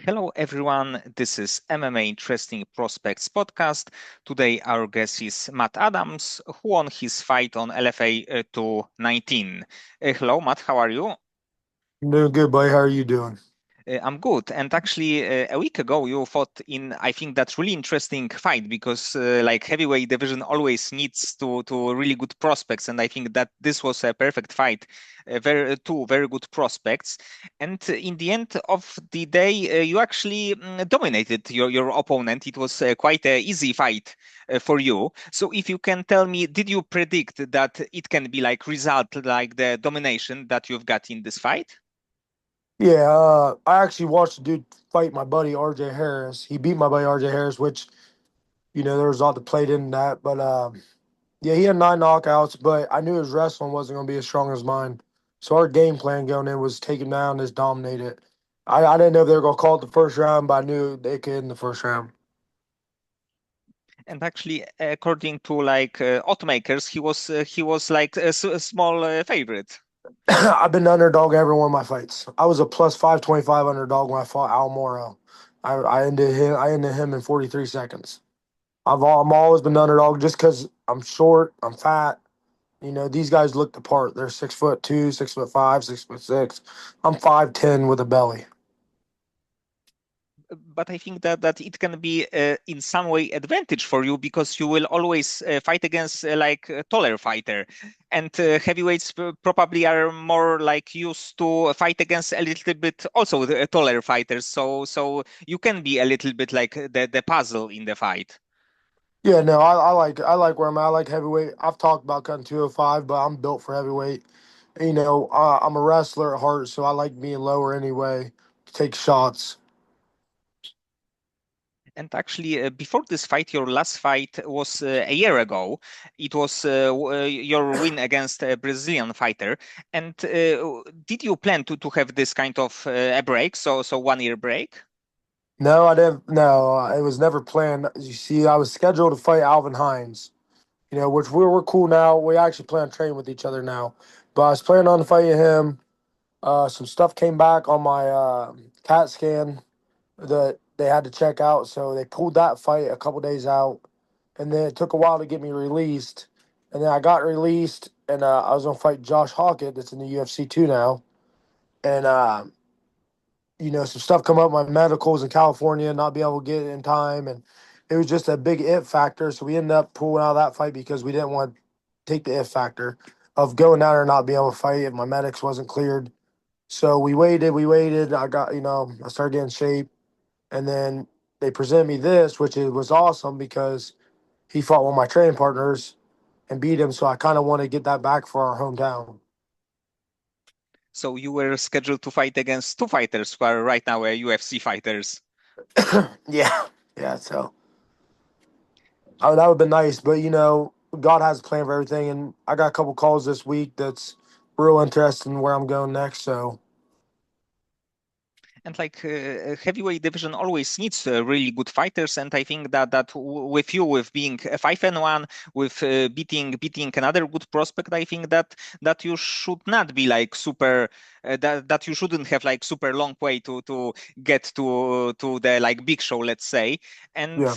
Hello, everyone. This is MMA Interesting Prospects podcast. Today, our guest is Matt Adams, who won his fight on LFA 219. Hello, Matt. How are you? I'm doing good, buddy. How are you doing? I'm good. And actually, a week ago, you fought in, I think, that really interesting fight because, like, heavyweight division always needs to really good prospects, and I think that this was a perfect fight. Two very good prospects, and in the end of the day, you actually dominated your opponent. It was quite an easy fight for you. So, if you can tell me, did you predict that it can be like result like the domination that you've got in this fight? Yeah, I actually watched a dude fight my buddy RJ Harris. He beat my buddy RJ Harris, which there was a lot that played in that. But yeah, he had 9 knockouts, but I knew his wrestling wasn't going to be as strong as mine. So our game plan going in was take him down, just dominate it. I didn't know if they were going to call it the first round, but I knew they could in the first round. And actually, according to like automakers, he was like a small favorite. I've been the underdog in every one of my fights. I was a plus 525 underdog when I fought Al Moro. I ended him in 43 seconds. I'm always been the underdog just because I'm short, I'm fat. These guys look the part. They're 6'2", 6'5", 6'6". I'm 5'10" with a belly. But I think that it can be in some way advantage for you because you will always fight against like a taller fighter, and heavyweights probably are more like used to fight against a little bit also the taller fighters. So you can be a little bit like the puzzle in the fight. Yeah, no, I like where I'm at. I like heavyweight. I've talked about cutting 205, but I'm built for heavyweight. I'm a wrestler at heart, so I like being lower anyway to take shots. And actually, before this fight, your last fight was a year ago. It was your win against a Brazilian fighter. And did you plan to have this kind of a break, so 1 year break? No, I didn't. No, it was never planned. You see, I was scheduled to fight Alvin Hines. Which we're cool now. We actually plan on training with each other now. But I was planning on fighting him. Some stuff came back on my CAT scan that they had to check out, so they pulled that fight a couple days out, and then it took a while to get me released, and then I got released, and I was gonna fight Josh Hawkett, that's in the UFC too now, and some stuff come up, my medicals in California, not be able to get it in time, and it was just a big it factor. So we ended up pulling out of that fight because we didn't want to take the if factor of going down there and not being able to fight if my medics wasn't cleared. So we waited. I started getting shape, and then they presented me this, which was awesome because he fought one of my training partners and beat him. So I kind of want to get that back for our hometown. So you were scheduled to fight against two fighters who are right now UFC fighters. Yeah, yeah. So that would have been nice, but God has a plan for everything, and I got a couple calls this week that's real interesting where I'm going next. So And like heavyweight division always needs really good fighters, and I think with you with being a 5-1, with beating another good prospect, I think that you should not be like super that you shouldn't have like super long way to get to the like big show, let's say. And yeah,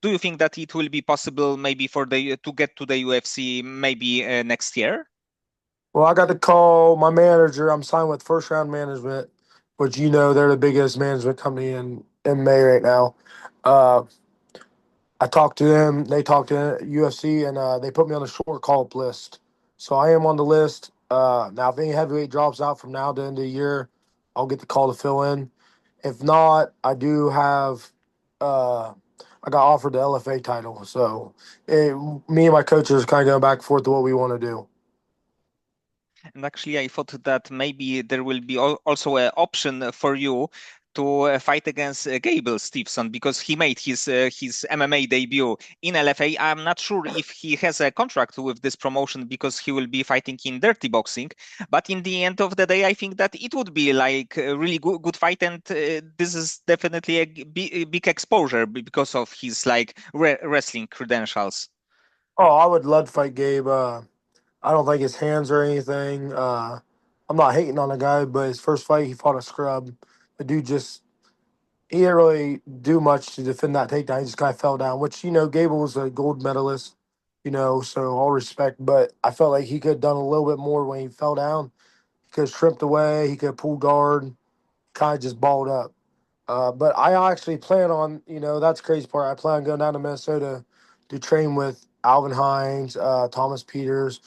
do you think that it will be possible maybe for the to get to the UFC maybe next year? well, I got to call my manager. I'm signed with First Round Management, which they're the biggest management company in May right now. Uh, I talked to them. They talked to UFC, and they put me on the short call up list. So I am on the list. Now, if any heavyweight drops out from now to the end of the year, I'll get the call to fill in. If not, I do have. Uh, I got offered the LFA title, so me and my coaches are kind of going back and forth to what we want to do. And actually, I thought that maybe there will be also an option for you to fight against Gable Steveson because he made his MMA debut in LFA. I'm not sure if he has a contract with this promotion because he will be fighting in dirty boxing. But in the end of the day, I think that it would be like a really good fight, and this is definitely a big exposure because of his like wrestling credentials. Oh, I would love to fight Gabe. I don't think his hands or anything. I'm not hating on the guy, but his first fight he fought a scrub. The dude just he didn't really do much to defend that takedown. He just kind of fell down, which, Gable was a gold medalist, so all respect. But I felt like he could have done a little bit more when he fell down. He could have stripped away, he could have pulled guard, kind of just balled up. But I actually plan on, that's the crazy part. I plan on going down to Minnesota to train with Alvin Hines, Thomas Peters,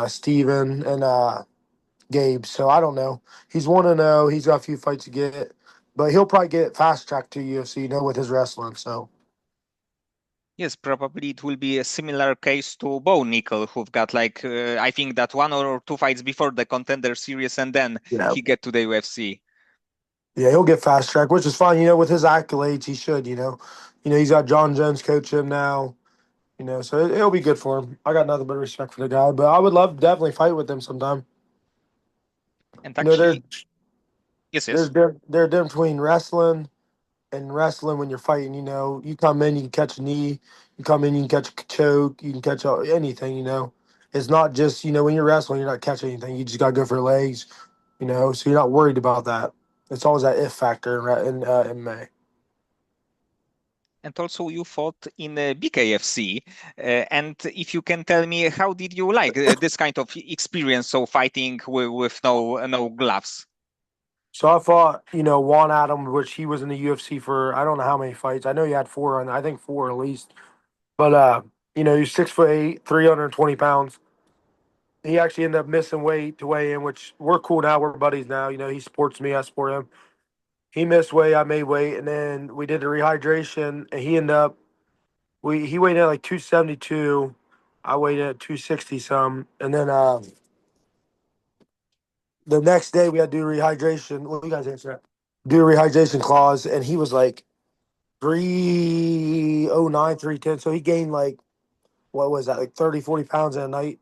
Steven, and Gabe. So I don't know. He's 1-0. He's got a few fights to get, but he'll probably get fast tracked to UFC, with his wrestling. So Yes, probably it will be a similar case to Bo Nickel, who've got like I think that one or two fights before the Contender Series, and then yeah, he get to the UFC. yeah, he'll get fast tracked, which is fine. With his accolades, he should. He's got John Jones coach him now. So it'll be good for him. I got nothing but respect for the guy, but I would love to definitely fight with him sometime. And You know, there actually, yes, there's yes. there difference between wrestling and wrestling when you're fighting. You come in, you can catch a knee. You come in, you can catch a choke. You can catch anything. It's not just when you're wrestling, you're not catching anything. You just got to go for legs. So you're not worried about that. It's always that if factor in MMA. And also you fought in BKFC. And if you can tell me, how did you like this kind of experience? So fighting with no gloves. So I fought, Juan Adam, which he was in the UFC for I don't know how many fights. I know he had four on, I think four at least. But he's 6'8", 320 pounds. He actually ended up missing weight to weigh in, which we're cool now. We're buddies now. He supports me, I support him. He missed weight, I made weight, and then we did the rehydration, and he ended up he weighed in at like 272. I weighed in at 260 some, and then the next day we had to do rehydration. Well, you guys answer that. Do a rehydration clause, and he was like 309, 310. So he gained like what was that, like 30, 40 pounds in a night.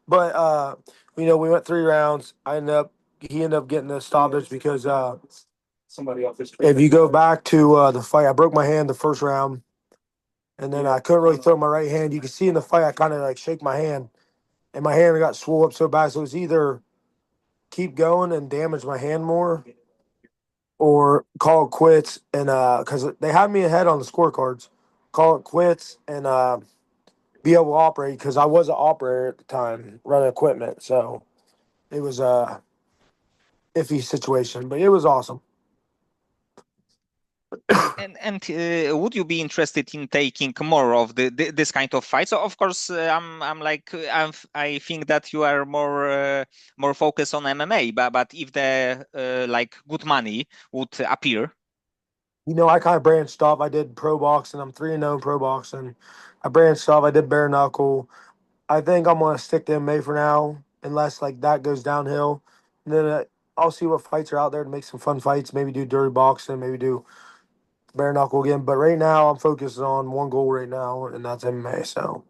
But we went 3 rounds. He ended up getting a stoppage because if you go back to the fight, I broke my hand the first round, and then I couldn't really throw my right hand. You can see in the fight I kind of like shake my hand, and my hand got swole up so bad. So it was either keep going and damage my hand more, or call it quits. And because they had me ahead on the scorecards, call it quits and be able to operate because I was an operator at the time running equipment. So it was a iffy situation, but it was awesome. And would you be interested in taking more of this kind of fight? So of course, I'm like I think that you are more focused on MMA, but if the like good money would appear. I kind of branched off. I did pro boxing. I'm 3-0 in pro boxing. I branched off. I did bare knuckle. I think I'm gonna stick to MMA for now, unless like that goes downhill. And then I'll see what fights are out there to make some fun fights. Maybe do dirty boxing. Maybe do bare knuckle again. But right now, I'm focused on one goal right now, and that's MMA. So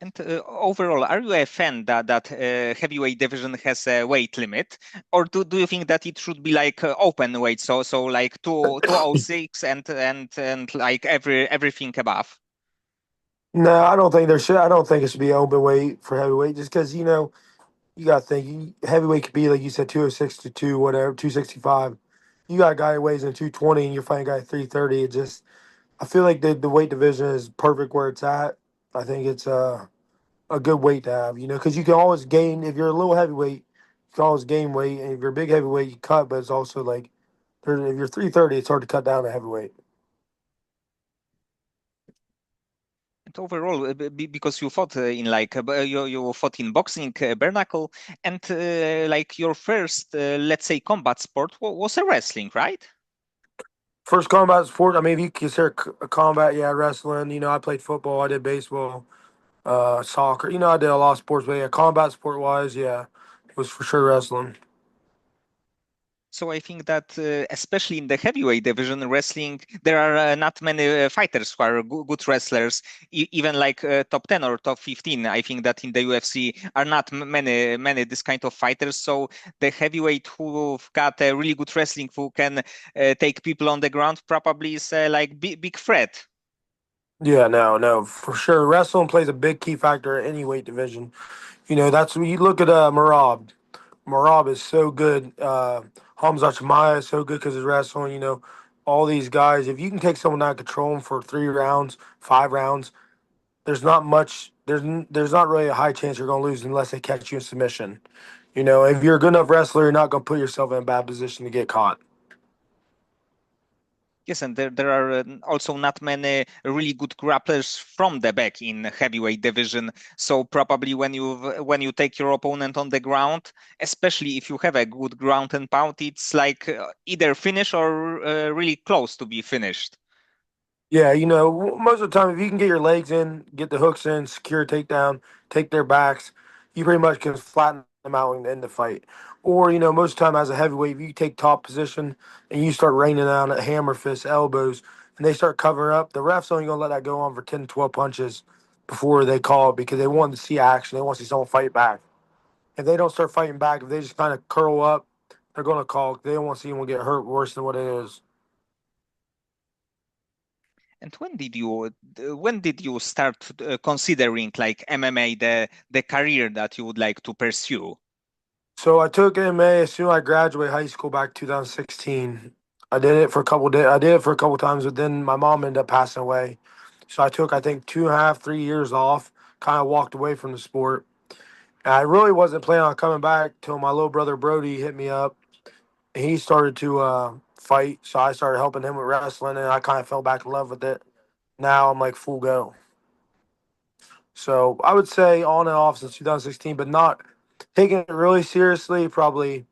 And overall, are you a fan that heavyweight division has a weight limit, or do you think that it should be like open weight, so like 206 and like everything above? no, I don't think there should. I don't think it should be open weight for heavyweight, just because you got to think heavyweight could be like you said, 206 to two whatever 265. You got a guy who weighs in 220, and you're fighting a guy at 330. It just I feel like the weight division is perfect where it's at. I think it's a good weight to have, because you can always gain if you're a little heavyweight. You can always gain weight, and if you're a big heavyweight, you cut. But it's also like if you're 330, it's hard to cut down to heavyweight. And overall, because you fought in like you fought in boxing, bare knuckle, and like your first, let's say, combat sport was a wrestling, right? First combat sport. I mean, if you consider a combat, yeah, wrestling. I played football. I did baseball, soccer. I did a lot of sports, but yeah, combat sport wise, yeah, it was for sure wrestling. So I think that especially in the heavyweight division wrestling, there are not many fighters who are good wrestlers, even like top 10 or top 15. I think that in the UFC are not many this kind of fighters. So the heavyweight who've got a really good wrestling who can take people on the ground probably is like big threat. Yeah, no, no, for sure. Wrestling plays a big key factor in any weight division. That's when you look at Marab. Marab is so good. Hamza Chimaev is so good because he's wrestling. All these guys. If you can take someone out and control them for 3 rounds, 5 rounds, there's not much. There's not really a high chance you're going to lose unless they catch you in submission. If you're a good enough wrestler, you're not going to put yourself in a bad position to get caught. Yes, and there are also not many really good grapplers from the back in heavyweight division. So probably when you take your opponent on the ground, especially if you have a good ground and pound, it's like either finish or really close to be finished. Yeah, most of the time, if you can get your legs in, get the hooks in, secure a takedown, take their backs, you pretty much can flatten them out and end the fight. Or, most of the time as a heavyweight, if you take top position and you start raining down at hammer fists, elbows, and they start covering up, the ref's only going to let that go on for 10 to 12 punches before they call it because they want to see action. They want to see someone fight back. If they don't start fighting back, if they just kind of curl up, they're going to call. They don't want to see anyone get hurt worse than what it is. And when did you start considering like MMA the career that you would like to pursue? So I took MA as soon as I graduated high school back 2016. I did it for a couple days. I did it for a couple times, but then my mom ended up passing away. So I took I think 2.5, 3 years off. Kind of walked away from the sport. And I really wasn't planning on coming back till my little brother Brody hit me up, and he started to fight. So I started helping him with wrestling, and I kind of fell back in love with it. Now I'm like full go. So I would say on and off since 2016, but not taking it really seriously. Probably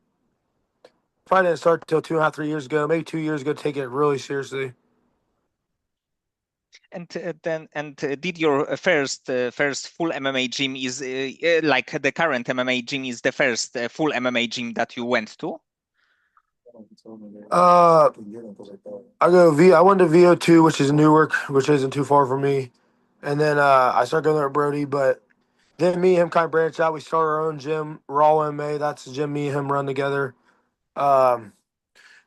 didn't start until 2.5, 3 years ago, maybe 2 years ago, taking it really seriously. And did your first full MMA gym is like the current MMA gym is the first full MMA gym that you went to? Uh, I went to VO2, which is in Newark, which isn't too far from me. And then I started going there at Brody, but then me and him kind of branched out. We started our own gym, Raw MMA. That's the gym me and him run together. Um,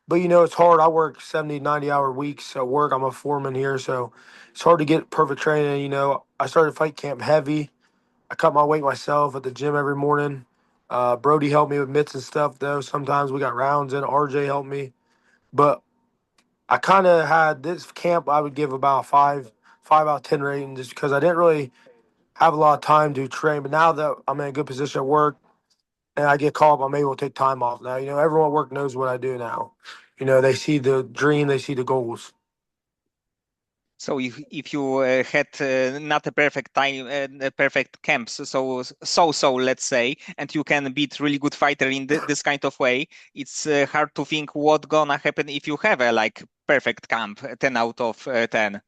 but it's hard. I work 70, 90 hour weeks at work. I'm a foreman here, so it's hard to get perfect training. I started fight camp heavy. I cut my weight myself at the gym every morning. Brody helped me with mitts and stuff, though. Sometimes we got rounds in. RJ helped me. But I kind of had this camp, I would give about a 5 out of 10 rating just because I didn't really have a lot of time to train. But now that I'm in a good position at work and I get called up, I'm able to take time off now. Everyone at work knows what I do now. They see the dream, they see the goals. So if you had not a perfect time, a perfect camps, so let's say, and you can beat really good fighter in this kind of way, it's hard to think what gonna happen if you have a like perfect camp, 10 out of 10.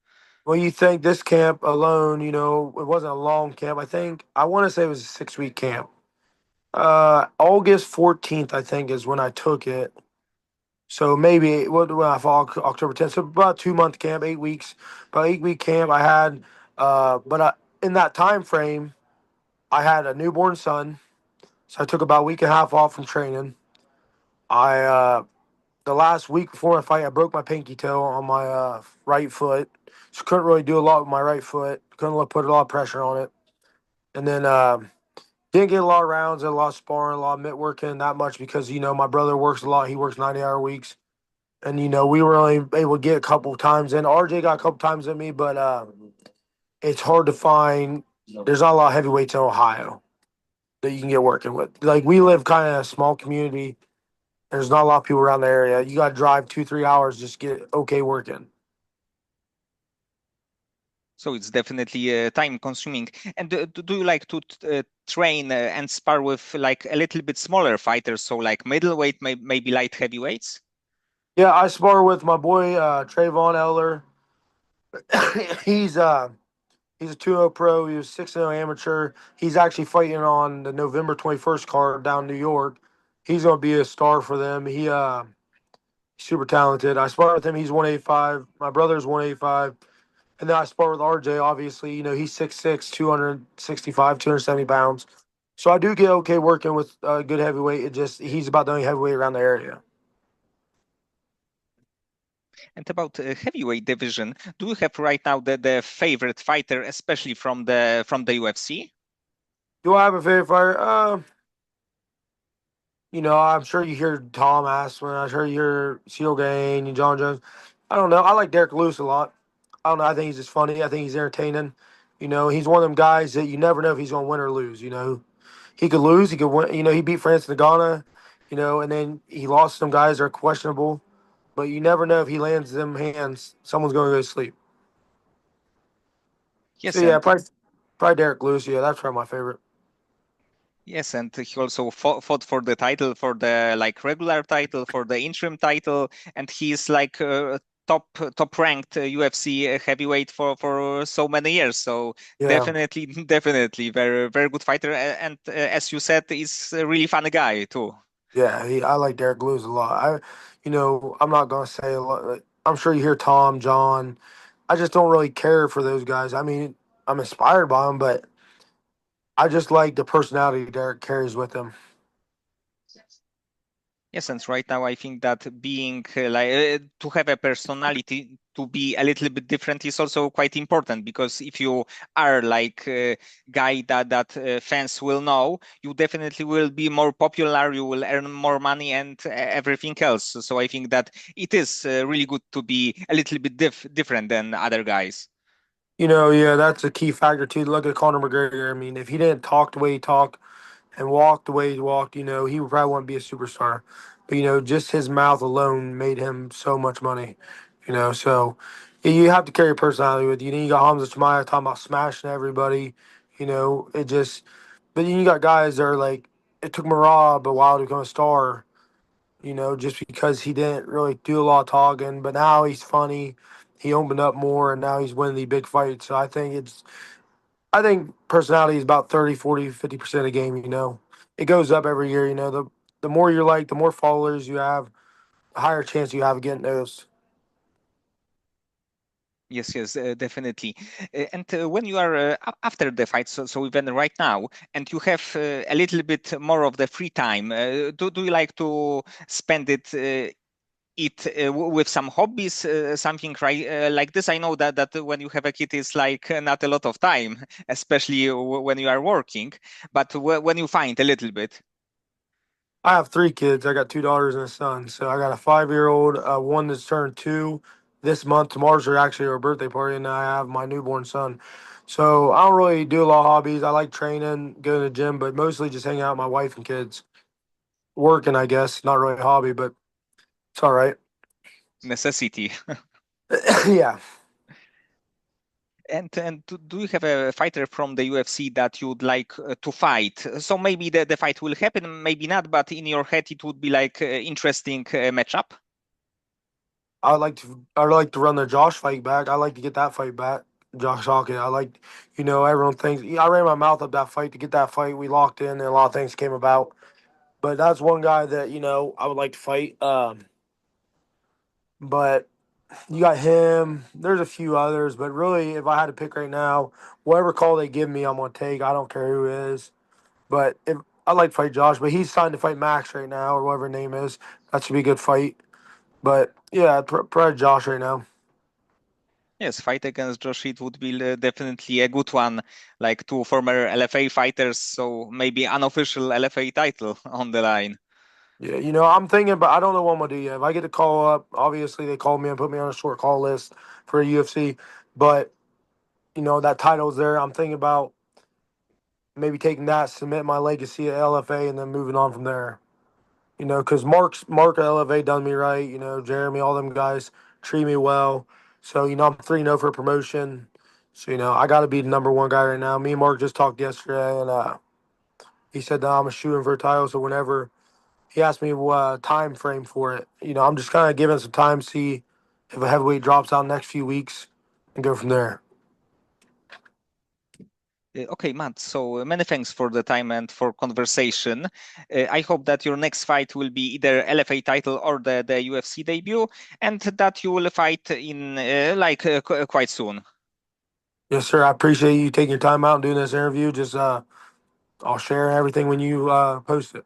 Well, you think this camp alone, it wasn't a long camp. I want to say it was a 6 week camp. August 14th, I think, is when I took it. So maybe what when I fall October 10th. So about 2 month camp, 8 weeks, about 8 week camp. I had, but in that time frame, I had a newborn son, so I took about a week and a half off from training. I The last week before I fight, I broke my pinky toe on my right foot, so couldn't really do a lot with my right foot. Couldn't really put a lot of pressure on it, and then didn't get a lot of rounds, a lot of sparring, a lot of mitt working, not much because my brother works a lot. He works 90 hour weeks. And we were only able to get a couple times in. RJ got a couple times in me, but it's hard to find. There's not a lot of heavyweights in Ohio that you can get working with. Like we live kind of in a small community. There's not a lot of people around the area. You got to drive 2, 3 hours just to get okay working. So it's definitely time consuming. And do you like to train and spar with like a little bit smaller fighters, so like middleweight, maybe light heavyweights? Yeah, I spar with my boy Trayvon Eller. he's uh he's a 2-0 pro. He was 6-0 amateur. He's actually fighting on the November 21st card down in New York. He's gonna be a star for them. Super talented. I spar with him. He's 185. My brother's 185. And then I spar with RJ, obviously. He's 6'6, 265, 270 pounds. So I do get okay working with good heavyweight. He's about the only heavyweight around the area. And about heavyweight division, do you have right now the favorite fighter, especially from the UFC? Do I have a favorite fighter? I'm sure you hear Tom Aspin. I'm sure you hear Seal Gain and John Jones. I don't know. I like Derek Lewis a lot. I don't know. I think he's just funny. I think he's entertaining. He's one of them guys that you never know if he's going to win or lose. He could lose. He could win. He beat Francis Ngannou, and then he lost some guys that are questionable. But you never know if he lands them hands, someone's going to go to sleep. So Yes, yeah, and probably Derek Lewis. Yeah, that's probably my favorite. yes, and he also fought for the title, for the like regular title, for the interim title, and he's like top ranked UFC heavyweight for so many years. So Yeah, definitely, definitely, very good fighter, and as you said, he's a really fun guy too. yeah. I like Derek Lewis a lot. I'm not gonna say a lot. I'm sure you hear Tom, John. I just don't really care for those guys. I mean, I'm inspired by them, but I just like the personality Derek carries with him. Yes, and right now I think that being to have a personality to be a little bit different is also quite important because if you are like a guy that fans will know, you definitely will be more popular, you will earn more money and everything else. So I think that it is really good to be a little bit different than other guys. Yeah, that's a key factor too. Look at Conor McGregor. I mean, if he didn't talk the way he talked and walk the way he walked, he would probably wouldn't be a superstar. But just his mouth alone made him so much money. So yeah, you have to carry a personality with you. Then you got Hamza Chimaev talking about smashing everybody. It just. But then you got guys that are like, it took Marab a while to become a star. Just because he didn't really do a lot of talking, but now he's funny. He opened up more, and now he's winning the big fights. So I think personality is about 30, 40, 50% of the game. It goes up every year. The more you're like, the more followers you have, the higher chance you have of getting noticed. Yes, yes, definitely. And when you are after the fight, so even right now, and you have a little bit more of the free time, do you like to spend it with some hobbies, something right like this? I know that when you have a kid, it's like not a lot of time, especially when you are working. But when you find a little bit, I have three kids. I got two daughters and a son. So I got a 5-year old, one that's turned two this month. Tomorrow's actually our birthday party, and I have my newborn son. So I don't really do a lot of hobbies. I like training, going to the gym, but mostly just hanging out with my wife and kids. Working, I guess. Not really a hobby, but it's all right. necessity. Yeah. And do you have a fighter from the UFC that you'd like to fight? So maybe the fight will happen, maybe not, but in your head it would be like interesting matchup. I'd like to run the Josh fight back. I like to get that fight back. Josh Hawkins. Everyone thinks I ran my mouth up that fight to get that fight. We locked in and a lot of things came about. But that's one guy that, I would like to fight. But you got him. There's a few others, but really if I had to pick right now, whatever call they give me, I'm gonna take. I don't care who it is. But if I like to fight Josh, but he's signed to fight Max right now, or whatever his name is. That should be a good fight. But yeah, probably Josh right now. Yes, fight against Josh, it would be definitely a good one, like two former LFA fighters, so maybe unofficial LFA title on the line. Yeah, I'm thinking, but I don't know what I'm gonna do yet. If I get the call up, obviously they call me and put me on a short call list for a UFC. But that title's there. I'm thinking about maybe taking that, submit my legacy at LFA, and then moving on from there. Because Mark at LFA done me right. Jeremy, all them guys treat me well. So I'm 3-0 for promotion. So I got to be the number one guy right now. Me and Mark just talked yesterday, and he said that I'm shooting for a title. So whenever he asked me what time frame for it. I'm just kind of giving some time, see if a heavyweight drops out next few weeks, and go from there. Okay, Matt, so many thanks for the time and for conversation. I hope that your next fight will be either LFA title or the UFC debut, and that you will fight in quite soon. Yes, sir. I appreciate you taking your time out and doing this interview. Just I'll share everything when you post it.